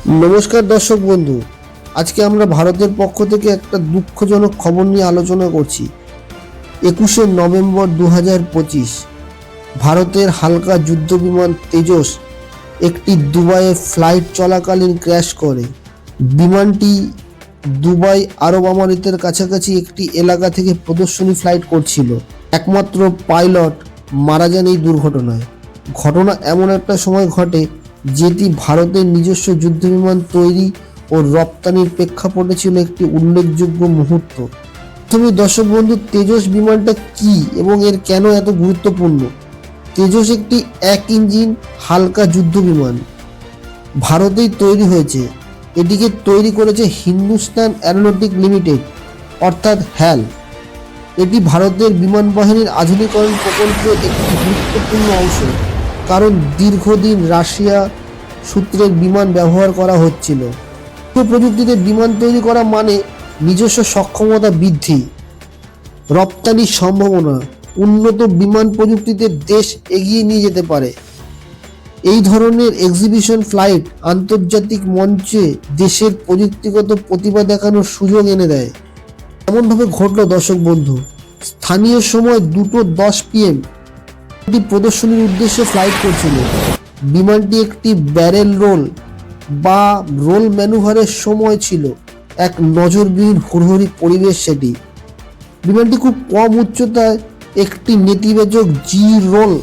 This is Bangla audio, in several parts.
নমস্কার দর্শক বন্ধু, আজকে আমরা ভারতের পক্ষ থেকে একটা দুঃখজনক খবর নিয়ে আলোচনা করছি। 21শে নভেম্বর 2025 ভারতের হালকা যুদ্ধবিমান তেজস একটি দুবাইয়ে ফ্লাইট চলাকালীন ক্র্যাশ করে। বিমানটি দুবাই আরব আমিরাতের কাছাকাছি একটি এলাকা থেকে প্রদর্শনী ফ্লাইট করছিল। একমাত্র পাইলট মারা যান এই দুর্ঘটনায়। ঘটনা এমন একটা সময় ঘটে যেটি ভারতের নিজস্ব যুদ্ধবিমান তৈরি ও রপ্তানির প্রেক্ষাপটে ছিল একটি উল্লেখযোগ্য মুহূর্ত। প্রথমে দর্শক বন্ধু, তেজস বিমানটা কি এবং এর কেন এত গুরুত্বপূর্ণ? তেজস একটি এক ইঞ্জিন হালকা যুদ্ধবিমান, ভারতেই তৈরি হয়েছে। এটিকে তৈরি করেছে হিন্দুস্তান অ্যারোনটিক লিমিটেড অর্থাৎ হ্যাল। এটি ভারতের বিমান বাহিনীর আধুনিকরণ প্রকল্পের একটি গুরুত্বপূর্ণ অংশ, কারণ দীর্ঘদিন রাশিয়া সূত্রের বিমান ব্যবহার করা হচ্ছিল। প্রযুক্তিতে বিমান তৈরি করা মানে নিজস্ব সক্ষমতা বৃদ্ধি, রপ্তানির সম্ভাবনা, উন্নত বিমান প্রযুক্তিতে দেশ এগিয়ে নিয়ে যেতে পারে। এই ধরনের এক্সিবিশন ফ্লাইট আন্তর্জাতিক মঞ্চে দেশের প্রযুক্তিগত প্রতিভা দেখানোর সুযোগ এনে দেয়। এমনভাবে ঘটল দর্শক বন্ধু, স্থানীয় সময় 2:10 PM একটি প্রদর্শনীর উদ্দেশ্যে ফ্লাইট করছিল। বিমানটি একটি ব্যারেল রোল বা রোল ম্যানুভারের সময় ছিল এক নজরবিহীন হুড়হুড়ি পরিবেশ। সেটি বিমানটি খুব কম উচ্চতায় একটি নেতিবাচক জি রোল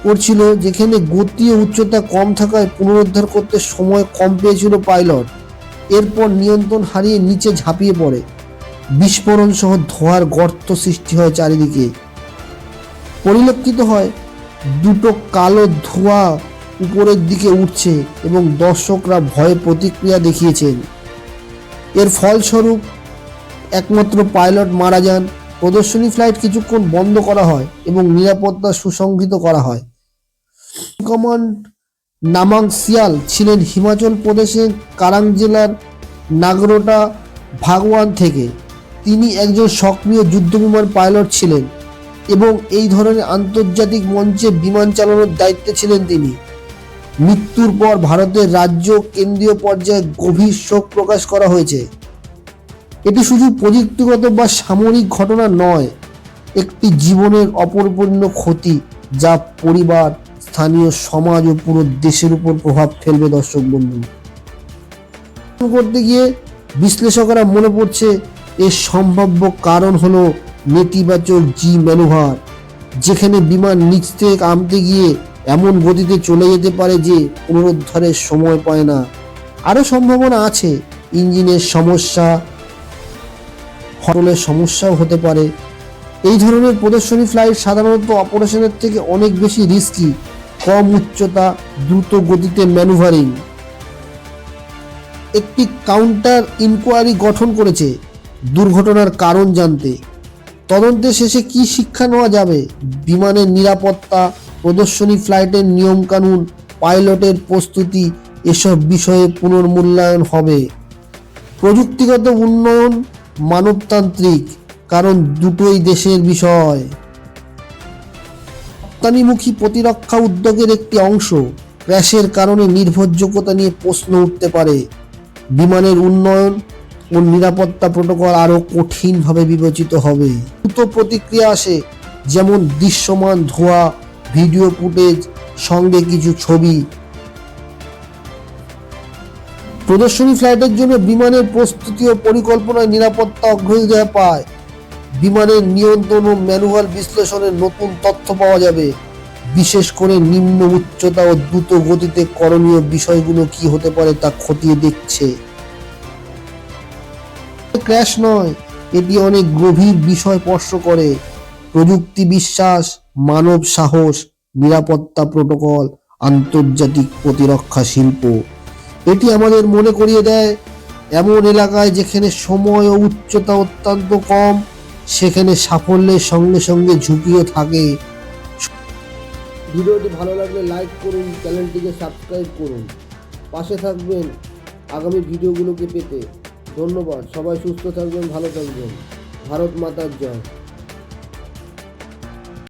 করছিল, যেখানে গতি ও উচ্চতা কম থাকায় পুনরুদ্ধার করতে সময় কম পেয়েছিল পাইলট। এরপর নিয়ন্ত্রণ হারিয়ে নিচে ঝাঁপিয়ে পড়ে। বিস্ফোরণ সহ ধোঁয়ার গর্ত সৃষ্টি হয় চারিদিকে। পরিলক্ষিত হয় দুটো কালো ধোঁয়া উপরের দিকে উঠছে এবং দর্শকরা ভয়ে প্রতিক্রিয়া দেখিয়েছেন। এর ফলস্বরূপ একমাত্র পাইলট মারা যান। প্রদর্শনী ফ্লাইট কিছুক্ষণ বন্ধ করা হয় এবং নিরাপত্তা সুসংহত করা হয়। কমান্ড নামাং সিয়াল ছিলেন হিমাচল প্রদেশের কারাং জেলার নাগরোটা ভাগওয়ান থেকে। তিনি একজন সক্রিয় যুদ্ধবিমান পাইলট ছিলেন এবং এই ধরনের আন্তর্জাতিক মঞ্চে বিমান চালানোর দায়িত্বে ছিলেন তিনি। মৃত্যুর পর ভারতের রাজ্য কেন্দ্রীয় পর্যায়ে গভীর শোক প্রকাশ করা হয়েছে। এটি শুধু প্রযুক্তিগত বা সামরিক ঘটনা নয়, একটি জীবনের অপরিপূর্ণ ক্ষতি যা পরিবার, স্থানীয় সমাজ ও পুরো দেশের উপর প্রভাব ফেলবে। দর্শক বন্ধু, করতে গিয়ে বিশ্লেষকরা মনে করছে এর সম্ভাব্য কারণ হলো নেতিবাচক জি ম্যানুভার, যেখানে বিমান নিচ থেকে নামতে গিয়ে এমন গতিতে চলে যেতে পারে যে পুনরুদ্ধারের সময় পায় না। আরও সম্ভাবনা আছে ইঞ্জিনের সমস্যা, হরলের সমস্যাও হতে পারে। এই ধরনের প্রদর্শনী ফ্লাইট সাধারণত অপারেশনের থেকে অনেক বেশি রিস্কি। কম উচ্চতা, দ্রুত গতিতে ম্যানুভারিং। একটি কাউন্টার ইনকোয়ারি গঠন করেছে দুর্ঘটনার কারণ জানতে। তদন্তের শেষে কি শিক্ষা নেওয়া যাবে? বিমানের নিরাপত্তা, প্রদর্শনী ফ্লাইটের নিয়মকানুন, পাইলটের প্রস্তুতি, এসব বিষয়ে পুনর্মূল্যায়ন হবে। প্রযুক্তিগত উন্নয়ন, মানবতান্ত্রিক, কারণ দুটোই দেশের বিষয়। রপ্তানিমুখী প্রতিরক্ষা উদ্যোগের একটি অংশ। ক্র্যাশের কারণে নির্ভরযোগ্যতা নিয়ে প্রশ্ন উঠতে পারে। বিমানের উন্নয়ন ও নিরাপত্তা প্রোটোকল আরও কঠিনভাবে বিবেচিত হবে। দ্রুত প্রতিক্রিয়া আসে, যেমন দৃশ্যমান ধোঁয়া, ভিডিও ফুটেজ, সঙ্গে কিছু ছবি। প্রদর্শনী ফ্লাইটের জন্য বিমানের প্রস্তুতি ও পরিকল্পনায় নিরাপত্তা অগ্রাধিকার পায়। বিমানের নিয়ন্ত্রণ ও ম্যানুয়াল বিশ্লেষণের নতুন তথ্য পাওয়া যাবে, বিশেষ করে নিম্ন উচ্চতা ও দ্রুত গতিতে করণীয় বিষয়গুলো কি হতে পারে তা খতিয়ে দেখছে। ক্র্যাশ নয়, এটি অনেক গভীর বিষয় স্পর্শ করে। প্রযুক্তি বিশ্বাস, মানব সাহস, নিরাপত্তা প্রোটোকল, আন্তর্জাতিক প্রতিরক্ষা শিল্প। এটি আমাদের মনে করিয়ে দেয়, এমন এলাকায় যেখানে সময় ও উচ্চতা অত্যন্ত কম, সেখানে সাফল্যের সঙ্গে সঙ্গে ঝুঁকিও থাকে। ভিডিওটি ভালো লাগলে লাইক করুন, চ্যানেলটিকে সাবস্ক্রাইব করুন, পাশে থাকবেন আগামী ভিডিওগুলোকে পেতে। ধন্যবাদ। সবাই সুস্থ থাকবেন, ভালো থাকবেন। ভারত মাতার জয়।